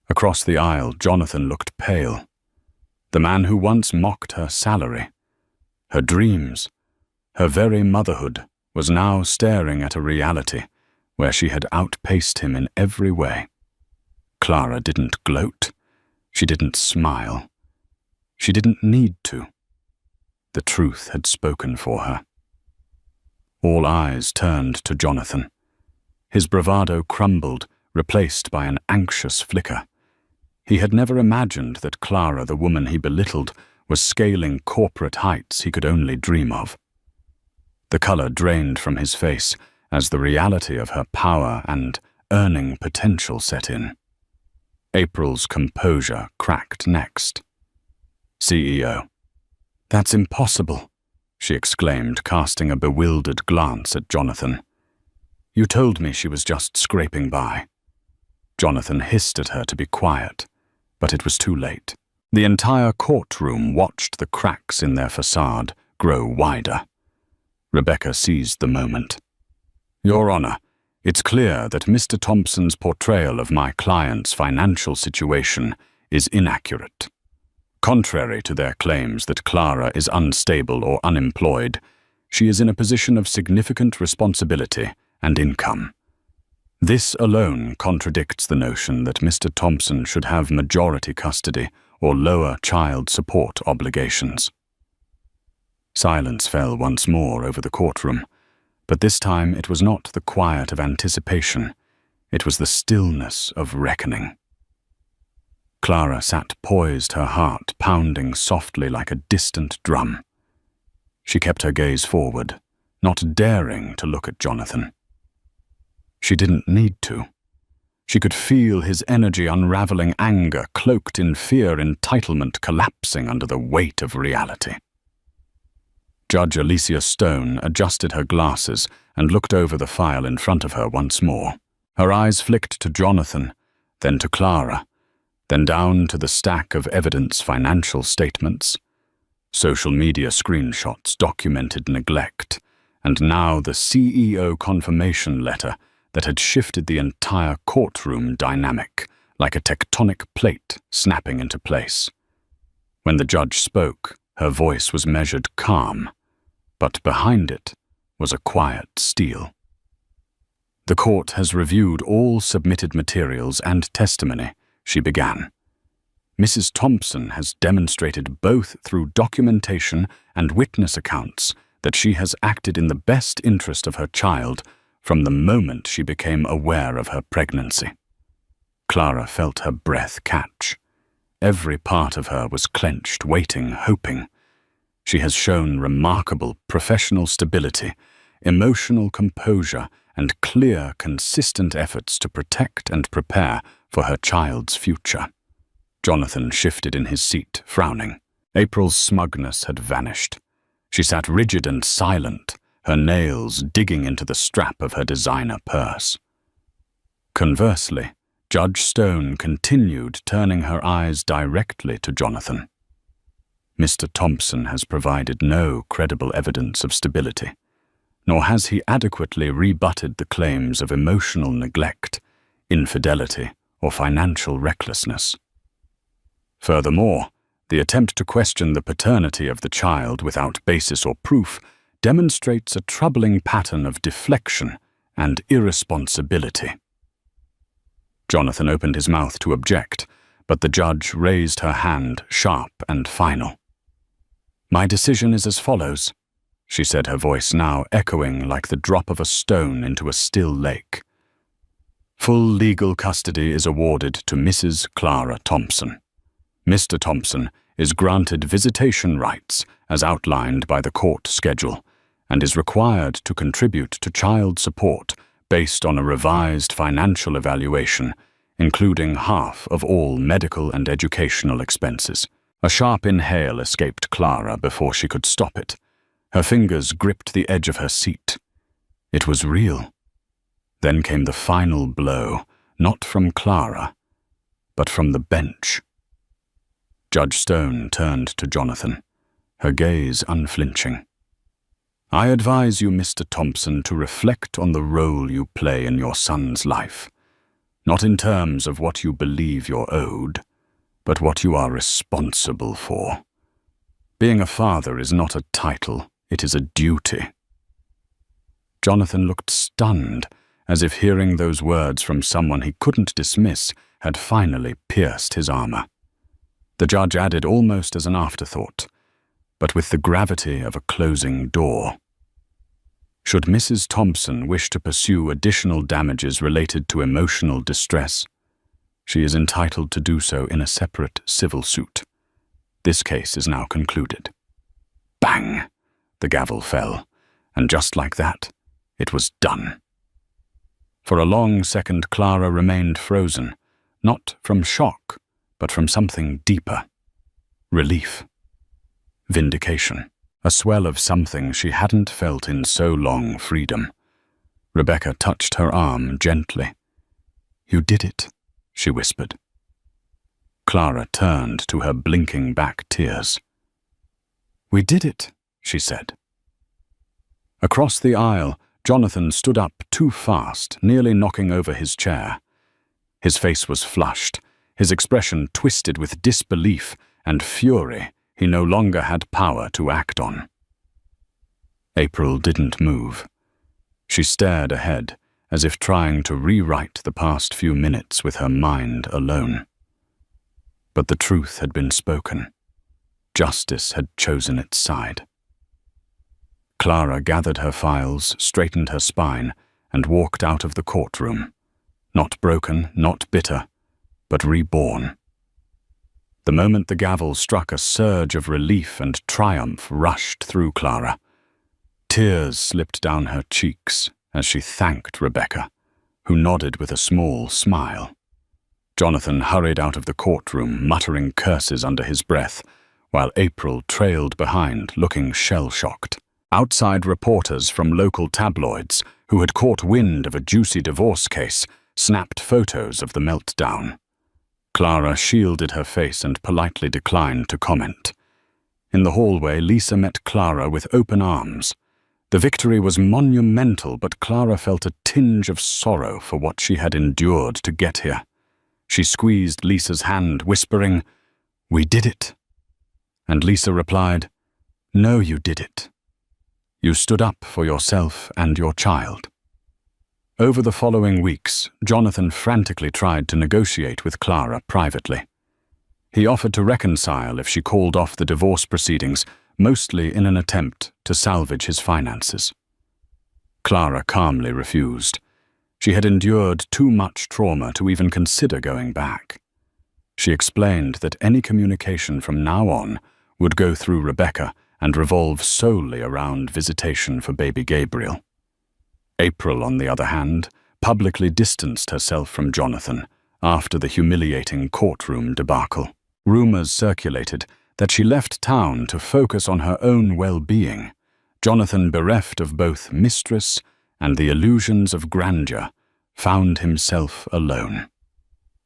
Across the aisle, Jonathan looked pale. The man who once mocked her salary, her dreams, her very motherhood, was now staring at a reality where she had outpaced him in every way. Clara didn't gloat. She didn't smile. She didn't need to. The truth had spoken for her. All eyes turned to Jonathan. His bravado crumbled, replaced by an anxious flicker. He had never imagined that Clara, the woman he belittled, was scaling corporate heights he could only dream of. The color drained from his face as the reality of her power and earning potential set in. April's composure cracked next. CEO. That's impossible, she exclaimed, casting a bewildered glance at Jonathan. You told me she was just scraping by. Jonathan hissed at her to be quiet, but it was too late. The entire courtroom watched the cracks in their facade grow wider. Rebecca seized the moment. Your Honor, it's clear that Mr. Thompson's portrayal of my client's financial situation is inaccurate. Contrary to their claims that Clara is unstable or unemployed, she is in a position of significant responsibility and income. This alone contradicts the notion that Mr. Thompson should have majority custody or lower child support obligations. Silence fell once more over the courtroom, but this time it was not the quiet of anticipation, it was the stillness of reckoning. Clara sat poised, her heart pounding softly like a distant drum. She kept her gaze forward, not daring to look at Jonathan. She didn't need to. She could feel his energy unraveling, anger cloaked in fear, entitlement collapsing under the weight of reality. Judge Alicia Stone adjusted her glasses and looked over the file in front of her once more. Her eyes flicked to Jonathan, then to Clara, then down to the stack of evidence financial statements. Social media screenshots documented neglect, and now the CEO confirmation letter that had shifted the entire courtroom dynamic like a tectonic plate snapping into place. When the judge spoke, her voice was measured calm, but behind it was a quiet steel. The court has reviewed all submitted materials and testimony, she began. Mrs. Thompson has demonstrated both through documentation and witness accounts that she has acted in the best interest of her child from the moment she became aware of her pregnancy. Clara felt her breath catch. Every part of her was clenched, waiting, hoping. She has shown remarkable professional stability, emotional composure, and clear, consistent efforts to protect and prepare for her child's future. Jonathan shifted in his seat, frowning. April's smugness had vanished. She sat rigid and silent, her nails digging into the strap of her designer purse. Conversely, Judge Stone continued turning her eyes directly to Jonathan. Mr. Thompson has provided no credible evidence of stability, nor has he adequately rebutted the claims of emotional neglect, infidelity, or financial recklessness. Furthermore, the attempt to question the paternity of the child without basis or proof demonstrates a troubling pattern of deflection and irresponsibility. Jonathan opened his mouth to object, but the judge raised her hand, sharp and final. "My decision is as follows," she said, her voice now echoing like the drop of a stone into a still lake. "Full legal custody is awarded to Mrs. Clara Thompson. Mr. Thompson is granted visitation rights as outlined by the court schedule and is required to contribute to child support based on a revised financial evaluation, including half of all medical and educational expenses." A sharp inhale escaped Clara before she could stop it. Her fingers gripped the edge of her seat. It was real. Then came the final blow, not from Clara, but from the bench. Judge Stone turned to Jonathan, her gaze unflinching. "I advise you, Mr. Thompson, to reflect on the role you play in your son's life, not in terms of what you believe you're owed, but what you are responsible for. Being a father is not a title, it is a duty." Jonathan looked stunned, as if hearing those words from someone he couldn't dismiss had finally pierced his armor. The judge added almost as an afterthought, but with the gravity of a closing door. "Should Mrs. Thompson wish to pursue additional damages related to emotional distress, she is entitled to do so in a separate civil suit. This case is now concluded." Bang! The gavel fell, and just like that, it was done. For a long second, Clara remained frozen, not from shock, but from something deeper. Relief. Vindication. A swell of something she hadn't felt in so long. Freedom. Rebecca touched her arm gently. "You did it," she whispered. Clara turned to her blinking back tears. "We did it," she said. Across the aisle, Jonathan stood up too fast, nearly knocking over his chair. His face was flushed, his expression twisted with disbelief and fury he no longer had power to act on. April didn't move. She stared ahead, as if trying to rewrite the past few minutes with her mind alone. But the truth had been spoken. Justice had chosen its side. Clara gathered her files, straightened her spine, and walked out of the courtroom. Not broken, not bitter, but reborn. The moment the gavel struck, a surge of relief and triumph rushed through Clara. Tears slipped down her cheeks as she thanked Rebecca, who nodded with a small smile. Jonathan hurried out of the courtroom, muttering curses under his breath, while April trailed behind, looking shell-shocked. Outside reporters from local tabloids, who had caught wind of a juicy divorce case, snapped photos of the meltdown. Clara shielded her face and politely declined to comment. In the hallway, Lisa met Clara with open arms. The victory was monumental, but Clara felt a tinge of sorrow for what she had endured to get here. She squeezed Lisa's hand, whispering, "We did it." And Lisa replied, "No, you did it. You stood up for yourself and your child." Over the following weeks, Jonathan frantically tried to negotiate with Clara privately. He offered to reconcile if she called off the divorce proceedings, mostly in an attempt to salvage his finances. Clara calmly refused. She had endured too much trauma to even consider going back. She explained that any communication from now on would go through Rebecca and revolve solely around visitation for baby Gabriel. April, on the other hand, publicly distanced herself from Jonathan after the humiliating courtroom debacle. Rumors circulated that she left town to focus on her own well-being, Jonathan, bereft of both mistress and the illusions of grandeur, found himself alone.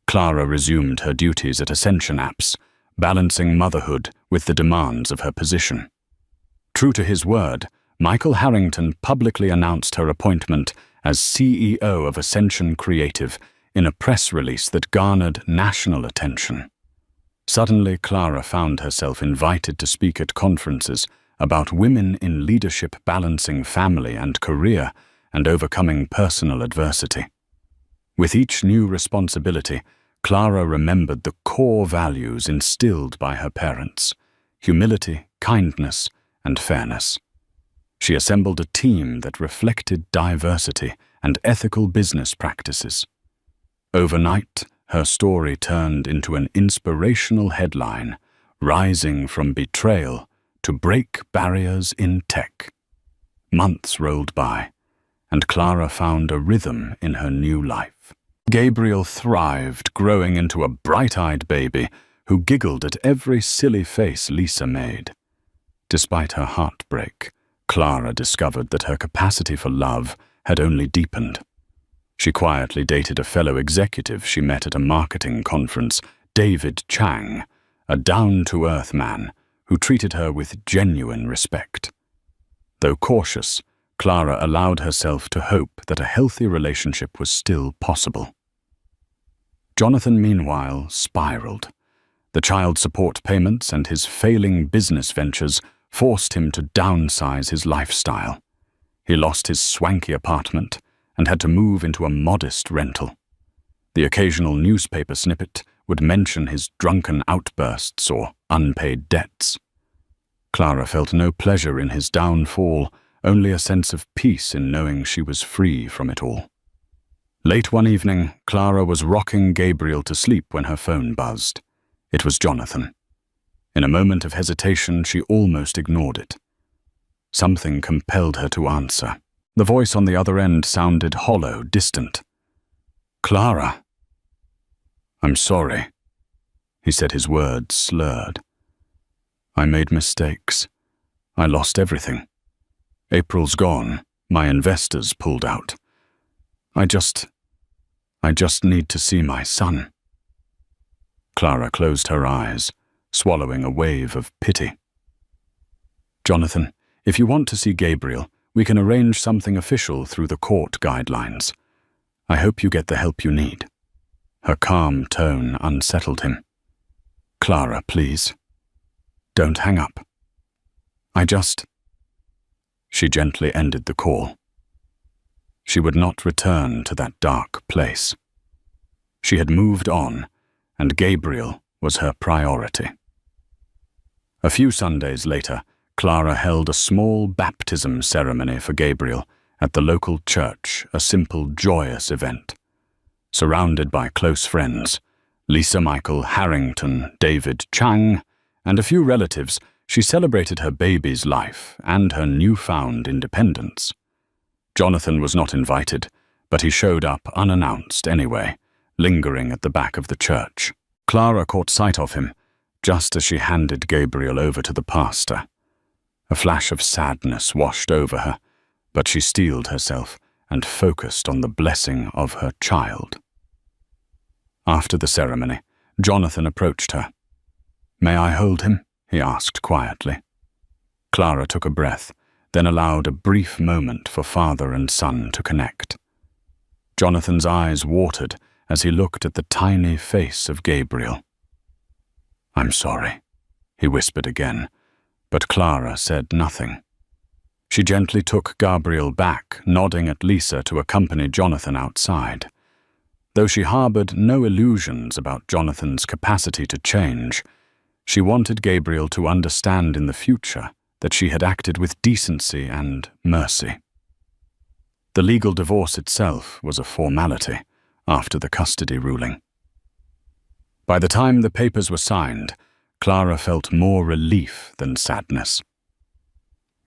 Clara resumed her duties at Ascension Apps, balancing motherhood with the demands of her position. True to his word, Michael Harrington publicly announced her appointment as CEO of Ascension Creative in a press release that garnered national attention. Suddenly, Clara found herself invited to speak at conferences about women in leadership balancing family and career and overcoming personal adversity. With each new responsibility, Clara remembered the core values instilled by her parents: humility, kindness, and fairness. She assembled a team that reflected diversity and ethical business practices. Overnight, her story turned into an inspirational headline, rising from betrayal to break barriers in tech. Months rolled by, and Clara found a rhythm in her new life. Gabriel thrived, growing into a bright-eyed baby who giggled at every silly face Lisa made. Despite her heartbreak, Clara discovered that her capacity for love had only deepened. She quietly dated a fellow executive she met at a marketing conference, David Chang, a down-to-earth man who treated her with genuine respect. Though cautious, Clara allowed herself to hope that a healthy relationship was still possible. Jonathan, meanwhile, spiraled. The child support payments and his failing business ventures forced him to downsize his lifestyle. He lost his swanky apartment and had to move into a modest rental. The occasional newspaper snippet would mention his drunken outbursts or unpaid debts. Clara felt no pleasure in his downfall, only a sense of peace in knowing she was free from it all. Late one evening, Clara was rocking Gabriel to sleep when her phone buzzed. It was Jonathan. In a moment of hesitation, she almost ignored it. Something compelled her to answer. The voice on the other end sounded hollow, distant. "Clara." "I'm sorry," he said, his words slurred. "I made mistakes. I lost everything. April's gone. My investors pulled out. I just need to see my son." Clara closed her eyes, swallowing a wave of pity. "Jonathan, if you want to see Gabriel, we can arrange something official through the court guidelines. I hope you get the help you need." Her calm tone unsettled him. "Clara, please. Don't hang up. She gently ended the call. She would not return to that dark place. She had moved on, and Gabriel was her priority. A few Sundays later, Clara held a small baptism ceremony for Gabriel at the local church, a simple, joyous event. Surrounded by close friends, Lisa Michael Harrington, David Chang, and a few relatives, she celebrated her baby's life and her newfound independence. Jonathan was not invited, but he showed up unannounced anyway, lingering at the back of the church. Clara caught sight of him, just as she handed Gabriel over to the pastor. A flash of sadness washed over her, but she steeled herself and focused on the blessing of her child. After the ceremony, Jonathan approached her. "May I hold him?" he asked quietly. Clara took a breath, then allowed a brief moment for father and son to connect. Jonathan's eyes watered as he looked at the tiny face of Gabriel. "I'm sorry," he whispered again, but Clara said nothing. She gently took Gabriel back, nodding at Lisa to accompany Jonathan outside. Though she harbored no illusions about Jonathan's capacity to change, she wanted Gabriel to understand in the future that she had acted with decency and mercy. The legal divorce itself was a formality after the custody ruling. By the time the papers were signed, Clara felt more relief than sadness.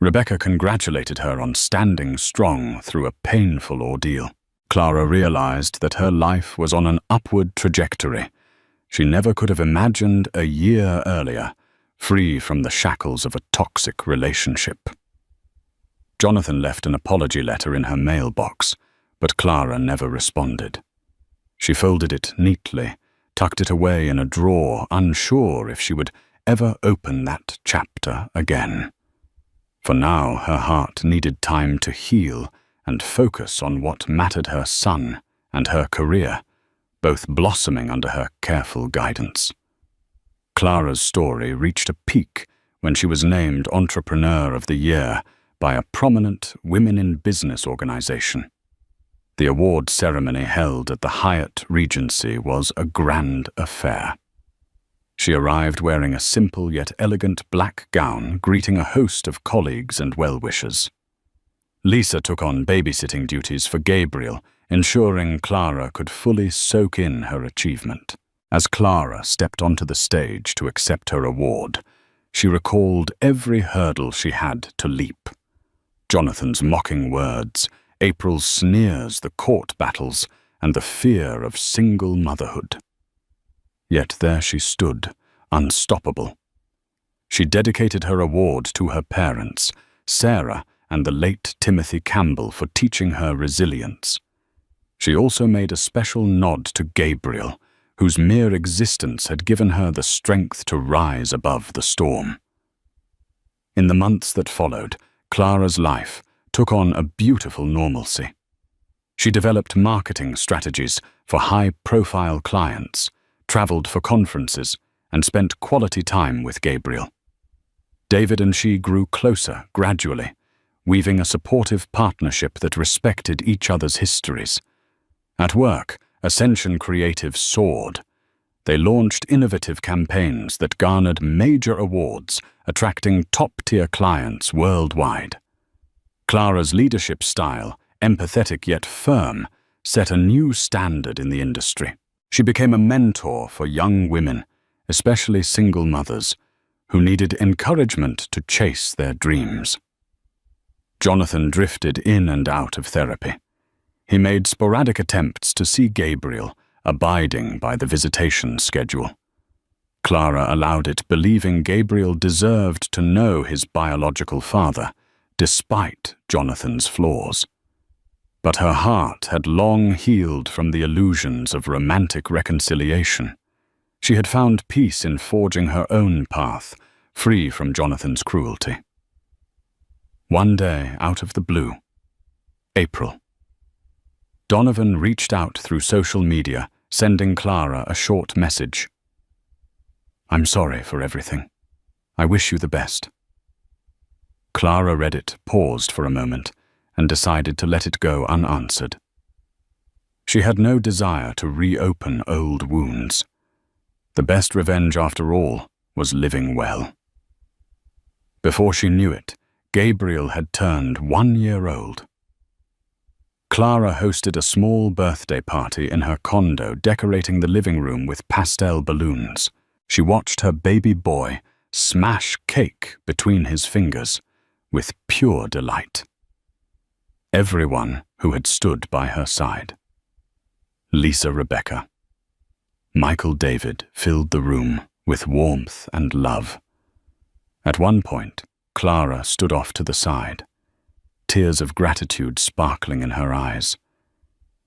Rebecca congratulated her on standing strong through a painful ordeal. Clara realized that her life was on an upward trajectory. She never could have imagined a year earlier, free from the shackles of a toxic relationship. Jonathan left an apology letter in her mailbox, but Clara never responded. She folded it neatly, tucked it away in a drawer, unsure if she would ever open that chapter again. For now, her heart needed time to heal and focus on what mattered: her son and her career, both blossoming under her careful guidance. Clara's story reached a peak when she was named Entrepreneur of the Year by a prominent women in business organization. The award ceremony held at the Hyatt Regency was a grand affair. She arrived wearing a simple yet elegant black gown, greeting a host of colleagues and well-wishers. Lisa took on babysitting duties for Gabriel, ensuring Clara could fully soak in her achievement. As Clara stepped onto the stage to accept her award, she recalled every hurdle she had to leap. Jonathan's mocking words, April's sneers, the court battles, and the fear of single motherhood. Yet there she stood, unstoppable. She dedicated her award to her parents, Sarah and the late Timothy Campbell, for teaching her resilience. She also made a special nod to Gabriel, whose mere existence had given her the strength to rise above the storm. In the months that followed, Clara's life took on a beautiful normalcy. She developed marketing strategies for high-profile clients, traveled for conferences, and spent quality time with Gabriel. David and she grew closer gradually, weaving a supportive partnership that respected each other's histories. At work, Ascension Creative soared. They launched innovative campaigns that garnered major awards, attracting top-tier clients worldwide. Clara's leadership style, empathetic yet firm, set a new standard in the industry. She became a mentor for young women, especially single mothers, who needed encouragement to chase their dreams. Jonathan drifted in and out of therapy. He made sporadic attempts to see Gabriel, abiding by the visitation schedule. Clara allowed it, believing Gabriel deserved to know his biological father, despite Jonathan's flaws. But her heart had long healed from the illusions of romantic reconciliation. She had found peace in forging her own path, free from Jonathan's cruelty. One day, out of the blue, April. Donovan reached out through social media, sending Clara a short message. "I'm sorry for everything. I wish you the best." Clara read it, paused for a moment, and decided to let it go unanswered. She had no desire to reopen old wounds. The best revenge, after all, was living well. Before she knew it, Gabriel had turned 1 year old. Clara hosted a small birthday party in her condo, decorating the living room with pastel balloons. She watched her baby boy smash cake between his fingers with pure delight. Everyone who had stood by her side. Lisa, Rebecca, Michael David filled the room with warmth and love. At one point, Clara stood off to the side, tears of gratitude sparkling in her eyes.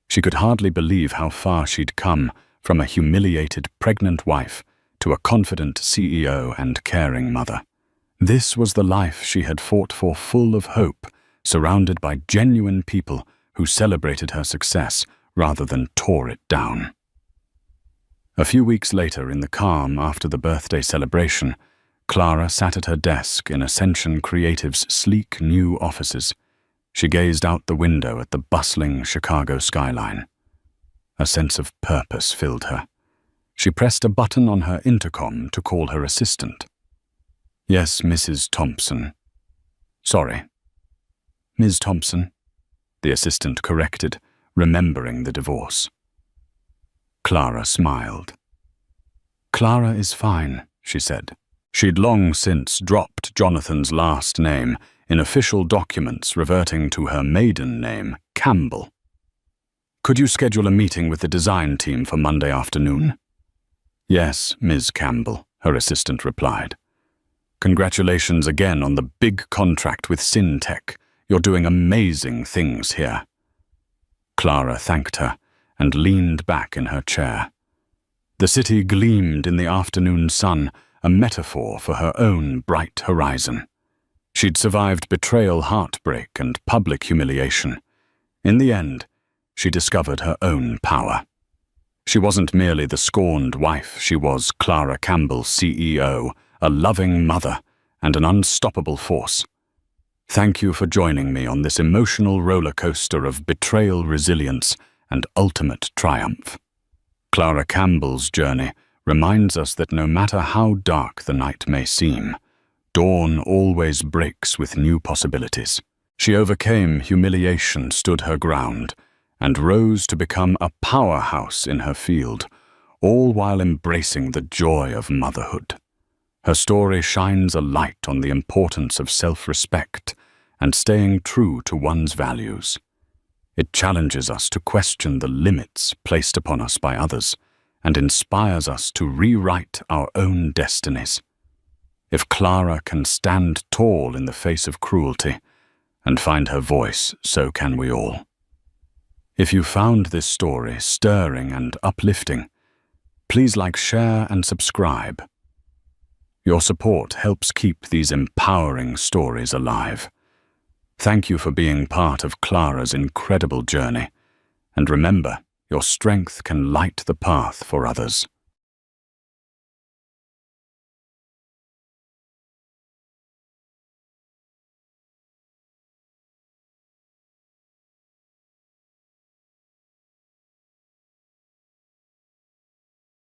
She could hardly believe how far she'd come from a humiliated pregnant wife to a confident CEO and caring mother. This was the life she had fought for, full of hope, surrounded by genuine people who celebrated her success rather than tore it down. A few weeks later, in the calm after the birthday celebration, Clara sat at her desk in Ascension Creative's sleek new offices. She gazed out the window at the bustling Chicago skyline. A sense of purpose filled her. She pressed a button on her intercom to call her assistant. "Yes, Mrs. Thompson." "Sorry." "Ms. Thompson," the assistant corrected, remembering the divorce. Clara smiled. "Clara is fine," she said. She'd long since dropped Jonathan's last name in official documents, reverting to her maiden name, Campbell. "Could you schedule a meeting with the design team for Monday afternoon?" "Yes, Ms. Campbell," her assistant replied. "Congratulations again on the big contract with Syntech. You're doing amazing things here." Clara thanked her and leaned back in her chair. The city gleamed in the afternoon sun, a metaphor for her own bright horizon. She'd survived betrayal, heartbreak, and public humiliation. In the end, she discovered her own power. She wasn't merely the scorned wife, she was Clara Campbell, CEO, a loving mother, and an unstoppable force. Thank you for joining me on this emotional roller coaster of betrayal, resilience, and ultimate triumph. Clara Campbell's journey reminds us that no matter how dark the night may seem, dawn always breaks with new possibilities. She overcame humiliation, stood her ground, and rose to become a powerhouse in her field, all while embracing the joy of motherhood. Her story shines a light on the importance of self-respect and staying true to one's values. It challenges us to question the limits placed upon us by others and inspires us to rewrite our own destinies. If Clara can stand tall in the face of cruelty and find her voice, so can we all. If you found this story stirring and uplifting, please like, share, and subscribe. Your support helps keep these empowering stories alive. Thank you for being part of Clara's incredible journey, and remember, your strength can light the path for others.